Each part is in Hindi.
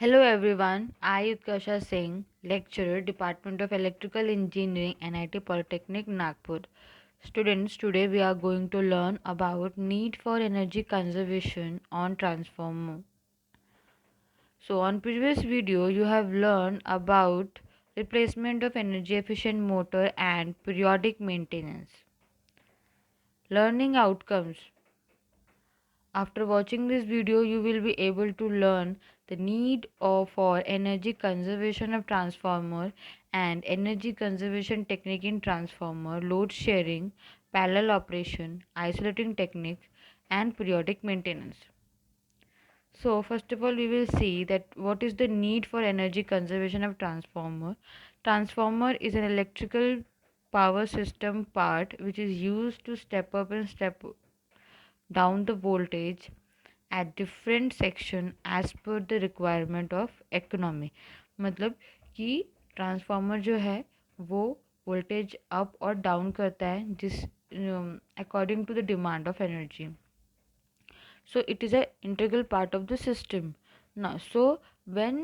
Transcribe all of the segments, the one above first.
Hello everyone, I Utkasha Singh, lecturer, Department of Electrical Engineering, NIT Polytechnic, Nagpur. Students, today we are going to learn about need for energy conservation on transformer. So on previous video, you have learned about replacement of energy efficient motor and periodic maintenance. Learning outcomes. After watching this video, you will be able to learn the need for energy conservation of transformer and energy conservation technique in transformer, load sharing, parallel operation, isolating techniques, and periodic maintenance. So first of all, we will see that what is the need for energy conservation of transformer. Transformer is an electrical power system part which is used to step up and step down the voltage at different section as per the requirement of economy. मतलब कि ट्रांसफार्मर जो है वो वोल्टेज अप और डाउन करता है जिस according to the demand of energy. So it is a integral part of the system. Now so when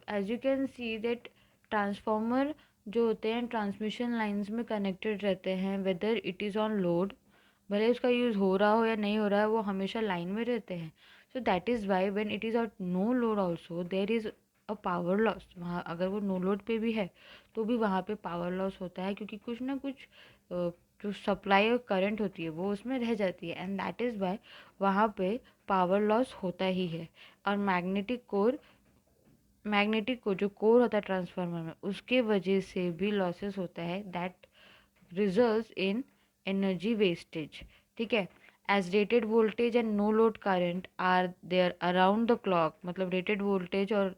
as you can see that transformer जो होते हैं ट्रांसमिशन लाइंस में कनेक्टेड रहते हैं, whether it is on load, भले उसका यूज़ हो रहा हो या नहीं हो रहा है, वो हमेशा लाइन में रहते हैं. So that is why when it is at no load also there is a power loss. वहाँ अगर वो नो लोड पे भी है तो भी वहाँ पे पावर लॉस होता है, क्योंकि कुछ ना कुछ जो सप्लाई और करंट होती है वो उसमें रह जाती है, एंड दैट इज़ वाई वहाँ पे पावर लॉस होता ही है. और मैग्नेटिक को जो कोर होता है ट्रांसफार्मर में, उसके वजह से भी लॉसेस होता है. That results in energy wastage. ठीक है. As rated voltage and no load current are there around the clock, मतलब रेटेड वोल्टेज और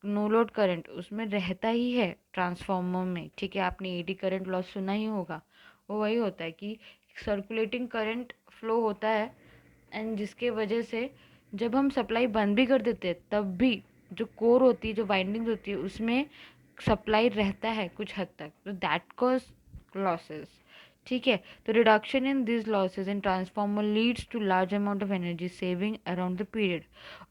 नो लोड करंट उसमें रहता ही है ट्रांसफार्मर में. ठीक है. आपने एडी करंट लॉस सुना ही होगा. वो वही होता है कि सर्कुलेटिंग करंट फ्लो होता है, एंड जिसके वजह से जब हम सप्लाई बंद भी कर देते हैं तब भी जो कोर होती है, जो वाइंडिंग्स होती है, उसमें सप्लाई रहता है कुछ हद तक. तो दैट कॉज लॉसेस. ठीक है. तो reduction in this losses in transformer leads to large amount of energy saving around the period.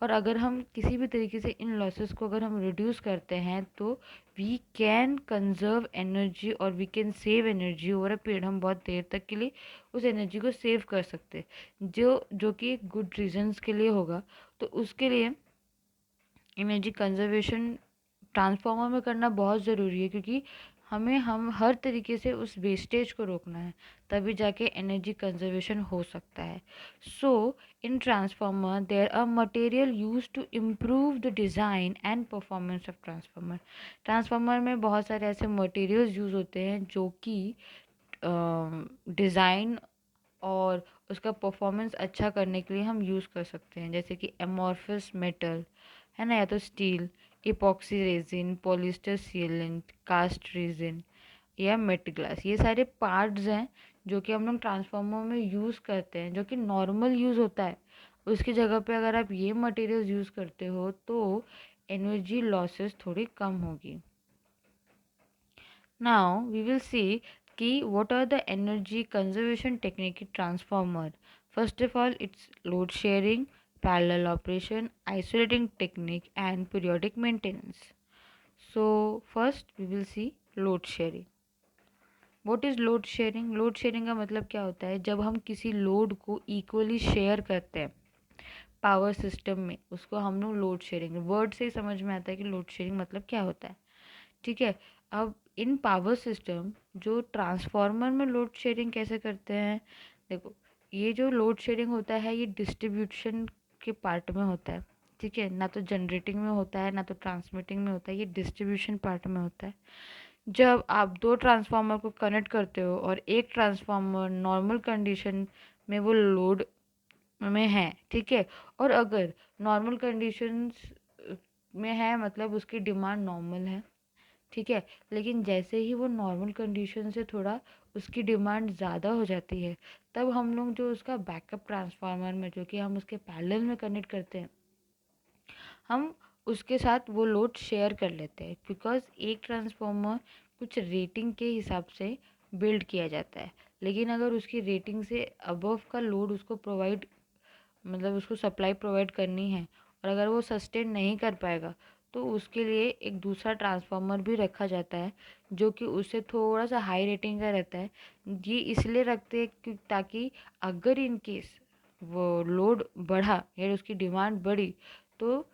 और अगर हम किसी भी तरीके से इन लॉसेस को अगर हम रिड्यूस करते हैं तो वी कैन कंजर्व एनर्जी और we can save energy over a period. हम बहुत देर तक के लिए उस एनर्जी को सेव कर सकते हैं, जो कि गुड रीजंस के लिए होगा. तो उसके लिए एनर्जी कंजर्वेशन ट्रांसफार्मर में करना बहुत ज़रूरी है, क्योंकि हम हर तरीके से उस वेस्टेज को रोकना है, तभी जाके एनर्जी कंजर्वेशन हो सकता है. So in transformer there are material use to improve the design and performance of transformer. Transformer में बहुत सारे ऐसे मटेरियल्स यूज़ होते हैं जो कि डिज़ाइन और उसका परफॉर्मेंस अच्छा करने के लिए हम यूज़ कर सकते हैं, जैसे कि एमॉर्फस मेटल है ना, या तो steel, epoxy resin, polyester sealant, cast resin या मेट ग्लास. ये सारे पार्ट्स हैं जो कि हम लोग ट्रांसफार्मर में यूज़ करते हैं, जो कि नॉर्मल यूज़ होता है. उसकी जगह पे अगर आप ये मटेरियल्स यूज़ करते हो तो एनर्जी लॉसेस थोड़ी कम होगी. नाउ वी विल सी कि what are the energy conservation technique in transformer. First of all, it's load sharing, parallel operation, isolating technique and periodic maintenance. So first we will see load sharing. What is load sharing? Load sharing का मतलब क्या होता है, जब हम किसी लोड को इक्वली शेयर करते हैं पावर सिस्टम में, उसको हम लोग लोड शेयरिंग, वर्ड से ही समझ में आता है कि लोड शेयरिंग मतलब क्या होता है. ठीक है. अब इन पावर सिस्टम जो ट्रांसफार्मर में लोड शेयरिंग कैसे करते हैं, देखो, ये जो लोड शेयरिंग होता है ये डिस्ट्रीब्यूशन के पार्ट में होता है. ठीक है. ना तो जनरेटिंग में होता है ना तो ट्रांसमिटिंग में होता है, ये डिस्ट्रीब्यूशन पार्ट में होता है. जब आप दो ट्रांसफार्मर को कनेक्ट करते हो और एक ट्रांसफार्मर नॉर्मल कंडीशन में वो लोड में है, ठीक है, और अगर नॉर्मल कंडीशंस में है मतलब उसकी डिमांड नॉर्मल है, ठीक है, लेकिन जैसे ही वो नॉर्मल कंडीशन से थोड़ा उसकी डिमांड ज़्यादा हो जाती है, तब हम लोग जो उसका बैकअप ट्रांसफार्मर में जो कि हम उसके पैरेलल में कनेक्ट करते हैं, हम उसके साथ वो लोड शेयर कर लेते हैं, बिकॉज एक ट्रांसफार्मर कुछ रेटिंग के हिसाब से बिल्ड किया जाता है. लेकिन अगर उसकी रेटिंग से अबव का लोड उसको प्रोवाइड, मतलब उसको सप्लाई प्रोवाइड करनी है और अगर वो सस्टेन नहीं कर पाएगा तो उसके लिए एक दूसरा ट्रांसफार्मर भी रखा जाता है जो कि उससे थोड़ा सा हाई रेटिंग का रहता है। ये इसलिए रखते हैं ताकि अगर इन केस वो लोड बढ़ा या उसकी डिमांड बढ़ी तो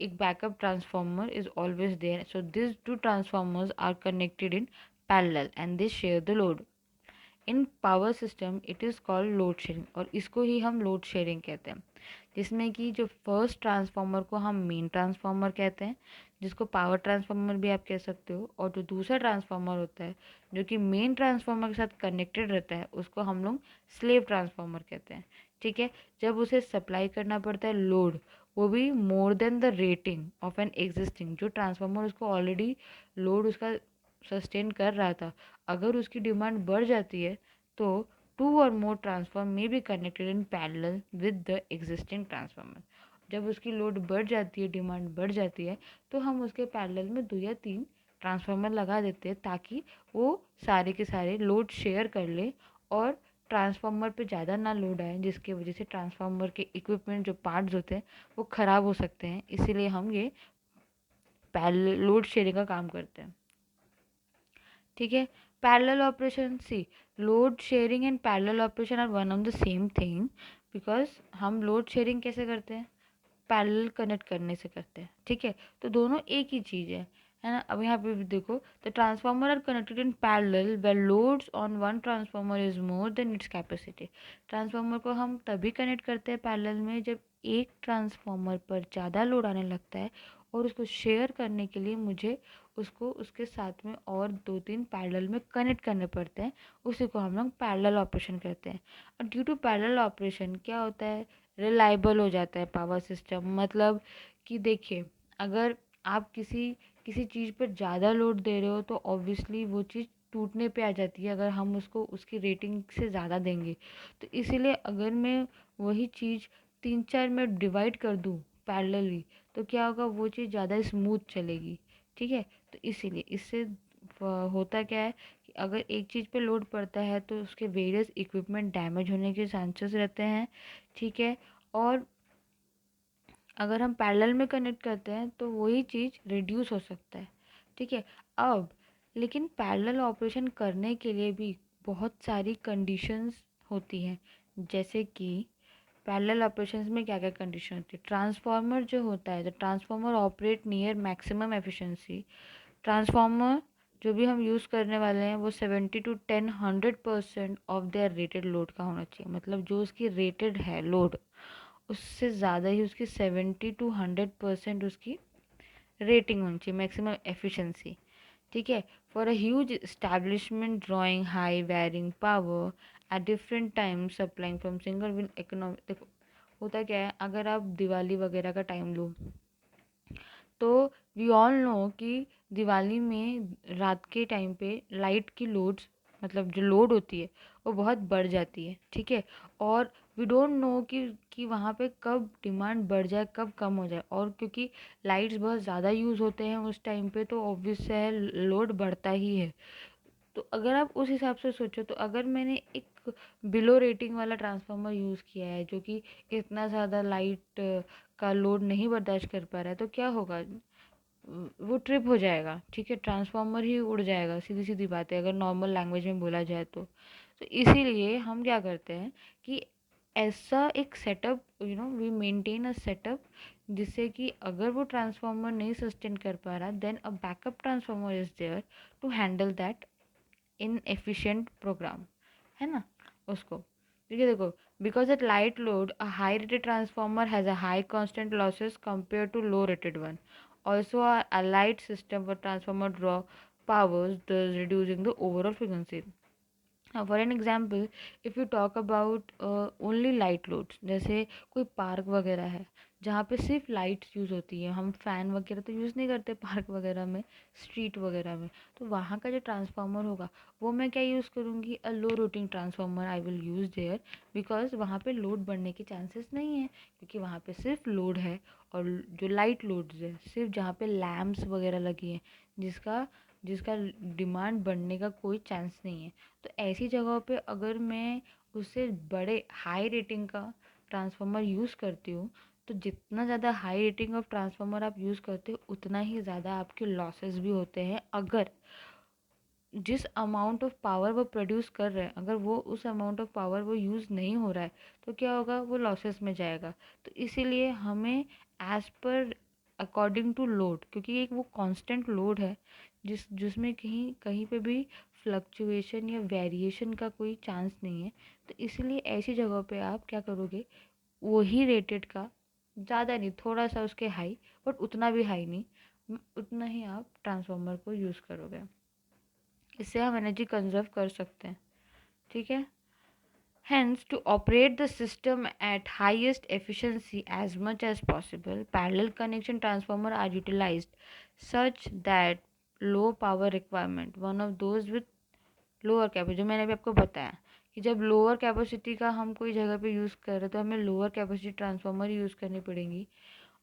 एक backup transformer is always there. So these two transformers are connected in parallel and they share the load. In power system it is called load sharing और इसको ही हम लोड शेयरिंग कहते हैं, जिसमें कि जो फर्स्ट ट्रांसफार्मर को हम मेन ट्रांसफार्मर कहते हैं, जिसको पावर ट्रांसफार्मर भी आप कह सकते हो, और जो दूसरा ट्रांसफार्मर होता है जो कि मेन ट्रांसफार्मर के साथ कनेक्टेड रहता है उसको हम लोग स्लेव ट्रांसफार्मर कहते हैं। ठीक है, जब उसे सप्लाई करना पड़ता है लोड, वो भी more than the rating of an existing, जो ट्रांसफार्मर उसको ऑलरेडी लोड उसका सस्टेन कर रहा था, अगर उसकी डिमांड बढ़ जाती है तो टू और मोर ट्रांसफार्मर में be connected in parallel with the existing transformer. जब उसकी लोड बढ़ जाती है, डिमांड बढ़ जाती है, तो हम उसके पैरेलल में 2 या 3 ट्रांसफार्मर लगा देते हैं ताकि वो सारे के सारे लोड शेयर कर ले और ट्रांसफार्मर पे ज़्यादा ना लोड आए, जिसकी वजह से ट्रांसफार्मर के इक्विपमेंट जो पार्ट्स होते हैं वो ख़राब हो सकते हैं। इसीलिए हम ये पैरेलल लोड शेयरिंग का काम करते हैं। ठीक है, parallel operation, see load sharing and parallel operation are one of the same thing, because हम लोड शेयरिंग कैसे करते हैं, पैरेलल कनेक्ट करने से करते हैं। ठीक है, तो दोनों एक ही चीज़ है ना। अब यहाँ पे भी देखो, the transformer are connected in parallel where loads on one transformer is more than its capacity. Transformer को हम तभी कनेक्ट करते हैं पैरेलल में जब एक ट्रांसफार्मर पर ज़्यादा लोड आने लगता है और उसको शेयर करने के लिए मुझे उसको उसके साथ में और 2-3 पैरेलल में कनेक्ट करने पड़ते हैं। उसी को हम लोग पैरेलल ऑपरेशन कहते हैं। और ड्यू टू पैरेलल ऑपरेशन क्या होता है, रिलायबल हो जाता है पावर सिस्टम। मतलब कि देखिए, अगर आप किसी किसी चीज़ पर ज़्यादा लोड दे रहे हो तो ऑब्वियसली वो चीज़ टूटने पे आ जाती है अगर हम उसको उसकी रेटिंग से ज़्यादा देंगे। तो इसीलिए अगर मैं वही चीज़ 3-4 में डिवाइड कर दूँ पैरेलली, तो क्या होगा, वो चीज़ ज़्यादा स्मूथ चलेगी। ठीक है, तो इसीलिए इससे होता क्या है कि अगर एक चीज़ पे लोड पड़ता है तो उसके वेरियस इक्विपमेंट डैमेज होने के चांसेस रहते हैं। ठीक है, और अगर हम पैरेलल में कनेक्ट करते हैं तो वही चीज़ रिड्यूस हो सकता है। ठीक है, अब लेकिन पैरेलल ऑपरेशन करने के लिए भी बहुत सारी कंडीशंस होती हैं, जैसे कि पैरेलल ऑपरेशंस में क्या क्या कंडीशन होती है। ट्रांसफार्मर जो होता है, the transformer operate near maximum efficiency. Transformer जो भी हम यूज़ करने वाले हैं वो 70 to 100% of their rated load का होना चाहिए। मतलब जो उसकी रेटेड है लोड, उससे ज़्यादा ही उसकी 70 to 100% उसकी रेटिंग होनी चाहिए, मैक्सिमम एफिशिएंसी। ठीक है, for a huge establishment drawing high varying power at different time supplying from single win economic. देखो होता क्या है, अगर आप दिवाली वगैरह का टाइम लो तो वी ऑल नो कि दिवाली में रात के टाइम पे लाइट की लोड्स, मतलब जो लोड होती है वो बहुत बढ़ जाती है। ठीक है, और वी डोंट नो कि वहाँ पे कब डिमांड बढ़ जाए कब कम हो जाए, और क्योंकि लाइट्स बहुत ज़्यादा यूज़ होते हैं उस टाइम पे तो ऑब्वियस है लोड बढ़ता ही है। तो अगर आप उस हिसाब से सोचो तो अगर मैंने एक बिलो रेटिंग वाला ट्रांसफार्मर यूज़ किया है जो कि इतना ज़्यादा लाइट का लोड नहीं बर्दाश्त कर पा रहा है, तो क्या होगा, वो ट्रिप हो जाएगा। ठीक है, ट्रांसफार्मर ही उड़ जाएगा, सीधी सीधी बात है अगर नॉर्मल लैंग्वेज में बोला जाए तो इसीलिए हम क्या करते हैं कि ऐसा एक setup, we maintain a setup जिससे कि अगर वो ट्रांसफार्मर नहीं सस्टेन कर पा रहा then a backup transformer is there to handle that in efficient program, है ना उसको। ठीक है, देखो, because at light load a high rated transformer has a high constant losses compare to low rated one. Also, a light system for transformer draw powers, thus reducing the overall frequency. Now, for an example, if you talk about only light loads, जैसे कोई पार्क वगैरह है जहाँ पे सिर्फ लाइट्स यूज़ होती है, हम फ़ैन वगैरह तो यूज़ नहीं करते पार्क वगैरह में, स्ट्रीट वगैरह में, तो वहाँ का जो ट्रांसफार्मर होगा वो मैं क्या यूज़ करूँगी, a low rating transformer I will use there, because वहाँ पे लोड बढ़ने के चांसेस नहीं है क्योंकि वहाँ पे सिर्फ लोड है। और जो लाइट लोड्स है सिर्फ जहाँ पे लैम्प्स वगैरह लगी हैं जिसका जिसका डिमांड बढ़ने का कोई चांस नहीं है। तो ऐसी जगहों पे अगर मैं उससे बड़े हाई रेटिंग का ट्रांसफार्मर यूज़ करती हूँ तो जितना ज़्यादा हाई रेटिंग ऑफ ट्रांसफार्मर आप यूज़ करते हो उतना ही ज़्यादा आपके लॉसेस भी होते हैं। अगर जिस अमाउंट ऑफ पावर वो प्रोड्यूस कर रहे हैं अगर वो उस अमाउंट ऑफ पावर वो यूज़ नहीं हो रहा है तो क्या होगा, वो लॉसेस में जाएगा। तो इसीलिए हमें as per according to load, क्योंकि एक वो कांस्टेंट लोड है जिसमें कहीं कहीं पे भी फ्लक्चुएशन या वेरिएशन का कोई चांस नहीं है। तो इसलिए ऐसी जगहों पे आप क्या करोगे, वही रेटेड का, ज़्यादा नहीं, थोड़ा सा उसके हाई, बट उतना भी हाई नहीं, उतना ही आप ट्रांसफार्मर को यूज़ करोगे। इससे हम एनर्जी कंजर्व कर सकते हैं। ठीक है। Hence, to operate the system at highest efficiency as much as possible, parallel connection transformer are utilized such that low power requirement, one of those with lower capacity, जो मैंने अभी आपको बताया कि जब लोअर कैपेसिटी का हम कोई जगह पे यूज़ कर रहे हैं तो हमें लोअर कैपेसिटी ट्रांसफार्मर यूज़ करनी पड़ेंगी।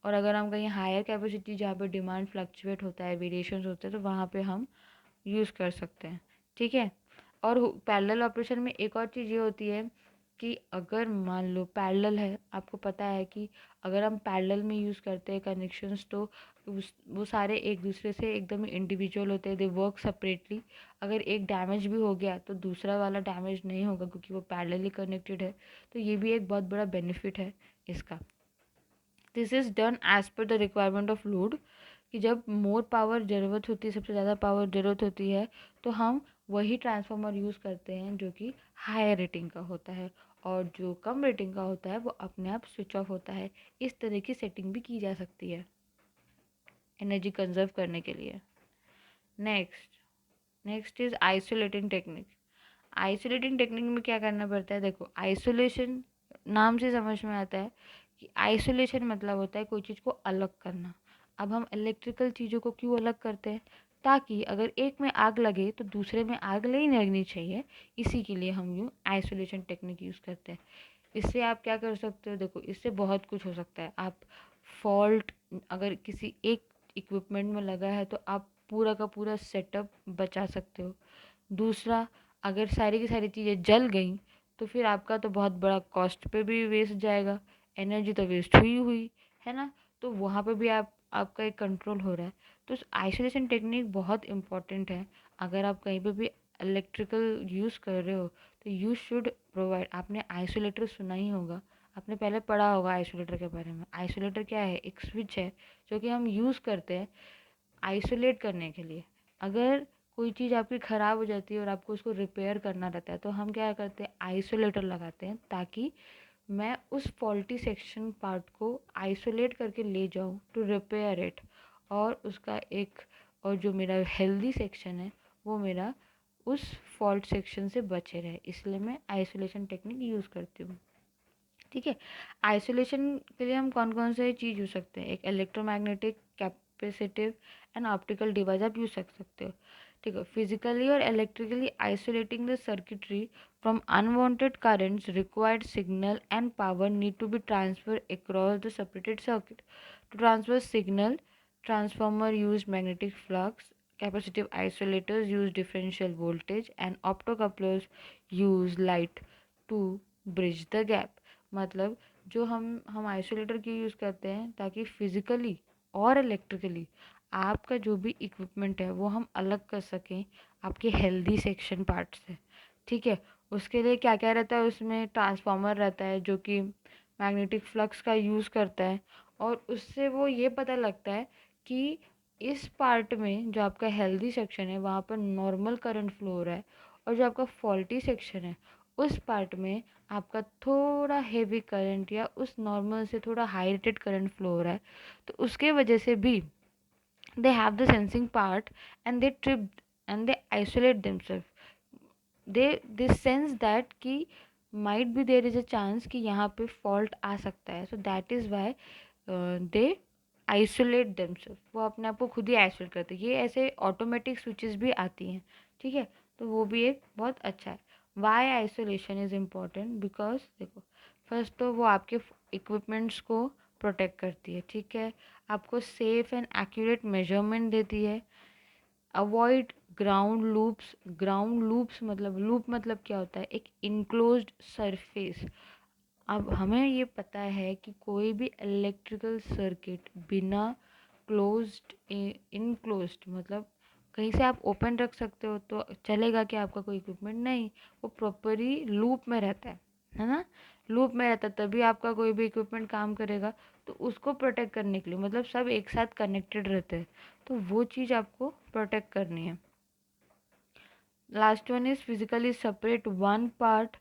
और अगर हम कहीं हायर कैपेसिटी जहाँ पे डिमांड फ्लक्चुएट होता है, वेरिएशंस होते हैं, तो वहाँ पे हम यूज़ कर सकते हैं। ठीक है। और पैरेलल ऑपरेशन में एक और चीज़ ये होती है कि अगर मान लो पैरेलल है, आपको पता है कि अगर हम पैरेलल में यूज़ करते हैं कनेक्शंस तो वो सारे एक दूसरे से एकदम इंडिविजुअल होते हैं, दे वर्क सेपरेटली। अगर एक डैमेज भी हो गया तो दूसरा वाला डैमेज नहीं होगा क्योंकि वो पैरेलली कनेक्टेड है। तो ये भी एक बहुत बड़ा बेनिफिट है इसका। This is done as per the requirement of load, कि जब मोर पावर ज़रूरत होती है, सबसे ज़्यादा पावर ज़रूरत होती है, तो हम वही ट्रांसफार्मर यूज़ करते हैं जो कि हायर रेटिंग का होता है, और जो कम रेटिंग का होता है वो अपने आप स्विच ऑफ होता है। इस तरह की सेटिंग भी की जा सकती है एनर्जी कंजर्व करने के लिए। Next is isolating technique. Isolating technique में क्या करना पड़ता है, देखो आइसोलेशन नाम से समझ में आता है कि आइसोलेशन मतलब होता है कोई चीज़ को अलग करना। अब हम इलेक्ट्रिकल चीज़ों को क्यों अलग करते हैं, ताकि अगर एक में आग लगे तो दूसरे में आग नहीं लगनी चाहिए, इसी के लिए हम यूँ आइसोलेशन टेक्निक यूज़ करते हैं। इससे आप क्या कर सकते हो, देखो इससे बहुत कुछ हो सकता है। आप फॉल्ट अगर किसी एक इक्विपमेंट में लगा है तो आप पूरा का पूरा सेटअप बचा सकते हो। दूसरा, अगर सारी की सारी चीज़ें जल गई तो फिर आपका तो बहुत बड़ा कॉस्ट पे भी वेस्ट जाएगा, एनर्जी तो वेस्ट हुई हुई है ना। तो वहाँ पे भी आपका एक कंट्रोल हो रहा है। तो आइसोलेशन टेक्निक बहुत इम्पॉर्टेंट है। अगर आप कहीं पे भी इलेक्ट्रिकल यूज़ कर रहे हो तो यू शुड प्रोवाइड, आपने आइसोलेटर सुना ही होगा, आपने पहले पढ़ा होगा आइसोलेटर के बारे में। आइसोलेटर क्या है, एक स्विच है जो कि हम यूज़ करते हैं आइसोलेट करने के लिए। अगर कोई चीज़ आपकी ख़राब हो जाती है और आपको उसको रिपेयर करना रहता है तो हम क्या करते हैं, आइसोलेटर लगाते हैं, ताकि मैं उस फॉल्टी सेक्शन पार्ट को आइसोलेट करके ले जाऊँ टू रिपेयर इट, और उसका एक, और जो मेरा हेल्दी सेक्शन है वो मेरा उस फॉल्ट सेक्शन से बचे रहे, इसलिए मैं आइसोलेशन टेक्निक यूज़ करती हूँ। ठीक है। आइसोलेशन के लिए हम कौन कौन से चीज़ यूज़ सकते हैं, एक electromagnetic, capacitive and optical device आप यूज़ कर सकते हो। ठीक है। फिजिकली और electrically isolating the circuitry from unwanted currents, required signal and power need to be transferred across the separated circuit. To transfer signal, transformer use magnetic flux, capacitive isolators use differential voltage, and optocouplers use light to bridge the gap। मतलब जो हम आइसोलेटर क्यों यूज़ करते हैं, ताकि फिज़िकली और इलेक्ट्रिकली आपका जो भी इक्विपमेंट है वो हम अलग कर सकें आपके हेल्दी सेक्शन पार्ट से। ठीक है। उसके लिए क्या क्या रहता है, उसमें ट्रांसफार्मर रहता है जो कि मैग्नेटिक फ्लक्स का यूज़ करता है, और उससे वो ये पता लगता है कि इस पार्ट में जो आपका हेल्दी सेक्शन है वहाँ पर नॉर्मल करंट फ्लो हो रहा है, और जो आपका फॉल्टी सेक्शन है उस पार्ट में आपका थोड़ा हेवी करंट या उस नॉर्मल से थोड़ा हाई रेटेड करंट फ्लो हो रहा है। तो उसके वजह से भी they have the sensing part, and they trip and they isolate themselves। they sense that कि might be there is a chance कि यहाँ पे fault आ सकता है, so that is why they isolate themselves। वो अपने आप को खुद ही isolate करते हैं। ये ऐसे automatic switches भी आती हैं। ठीक है। तो वो भी एक बहुत अच्छा है। why isolation is important, because देखो फर्स्ट तो वो आपके इक्विपमेंट्स को प्रोटेक्ट करती है। ठीक है। आपको सेफ एंड एक्यूरेट मेजरमेंट देती है। अवॉइड ग्राउंड लूप्स मतलब लूप मतलब क्या होता है, एक इनक्लोज्ड सरफेस। अब हमें ये पता है कि कोई भी इलेक्ट्रिकल सर्किट बिना क्लोज्ड इनक्लोज्ड मतलब कहीं से आप ओपन रख सकते हो तो चलेगा कि आपका कोई इक्विपमेंट नहीं, वो प्रॉपरली लूप में रहता है ना। लूप में रहता है तभी आपका कोई भी इक्विपमेंट काम करेगा। तो उसको प्रोटेक्ट करने के लिए मतलब सब एक साथ कनेक्टेड रहते हैं, तो वो चीज़ आपको प्रोटेक्ट करनी है। Last one is physically separate one part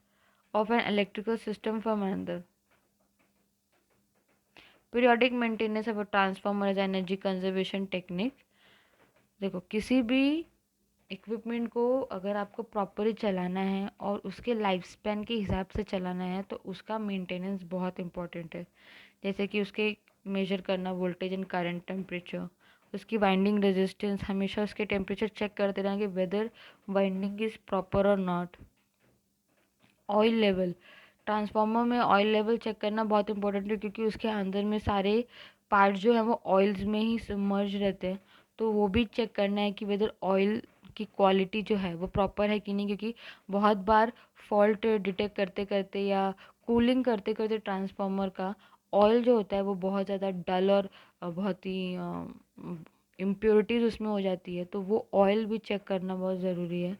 of an electrical system from another. Periodic maintenance of a transformer is an energy conservation technique. देखो किसी भी इक्विपमेंट को अगर आपको प्रॉपरली चलाना है और उसके लाइफ स्पैन के हिसाब से चलाना है तो उसका मेंटेनेंस बहुत इंपॉर्टेंट है। जैसे कि उसके मेजर करना वोल्टेज एंड करंट टेम्परेचर, उसकी वाइंडिंग रेजिस्टेंस, हमेशा उसके टेम्परेचर चेक करते रहना कि वेदर वाइंडिंग इज़ प्रॉपर और नॉट। ऑयल लेवल, ट्रांसफार्मर में ऑयल लेवल चेक करना बहुत इंपॉर्टेंट है क्योंकि उसके अंदर में सारे पार्ट जो हैं वो ऑयल्स में ही सबमर्ज रहते हैं। तो वो भी चेक करना है कि वेदर ऑयल की क्वालिटी जो है वो प्रॉपर है कि नहीं, क्योंकि बहुत बार फॉल्ट डिटेक्ट करते करते या कूलिंग करते करते ट्रांसफार्मर का ऑयल जो होता है वो बहुत ज़्यादा डल और बहुत ही इम्प्योरिटीज़ उसमें हो जाती है, तो वो ऑयल भी चेक करना बहुत ज़रूरी है।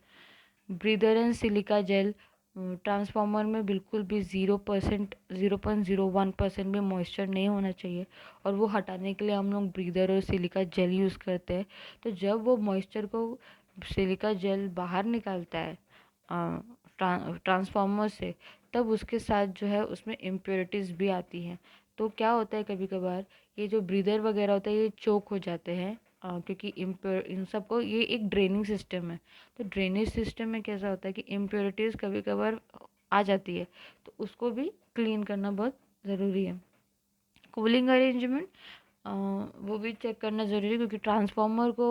Breather and silica gel, transformer में बिल्कुल भी 0%, 0.01% भी मॉइस्चर नहीं होना चाहिए और वो हटाने के लिए हम लोग ब्रीदर और सिलिका जेल यूज़ करते हैं। तो जब वो मॉइस्चर को सिलिका जेल बाहर निकालता है ट्रांसफार्मर से, तब उसके साथ जो है उसमें इम्प्योरिटीज़ भी आती हैं। तो क्या होता है कभी कभार ये जो ब्रीदर वगैरह होता है ये चोक हो जाते हैं क्योंकि इन सबको ये एक ड्रेनिंग सिस्टम है। तो ड्रेनेज सिस्टम में कैसा होता है कि इम्प्योरिटीज़ कभी कभार आ जाती है, तो उसको भी क्लीन करना बहुत ज़रूरी है। कूलिंग अरेंजमेंट वो भी चेक करना ज़रूरी है क्योंकि ट्रांसफार्मर को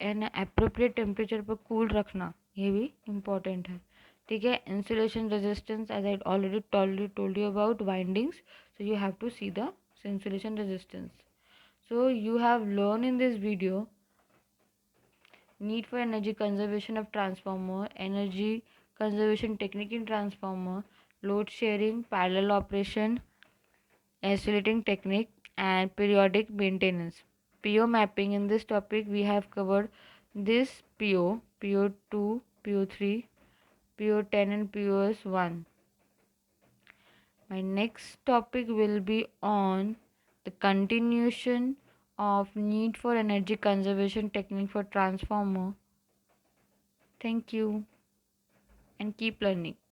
एन अप्रोप्रिएट टेम्परेचर पर कूल रखना ये भी इम्पॉर्टेंट है। ठीक है, insulation resistance as I already told you about windings, so you have to see the insulation resistance. So you have learned in this video need for energy conservation of transformer, energy conservation technique in transformer, load sharing, parallel operation, isolating technique, and periodic maintenance. PO mapping. In this topic we have covered this PO, PO2, PO3, PO10 and POS1. My next topic will be on the continuation of need for energy conservation technique for transformer. Thank you and keep learning.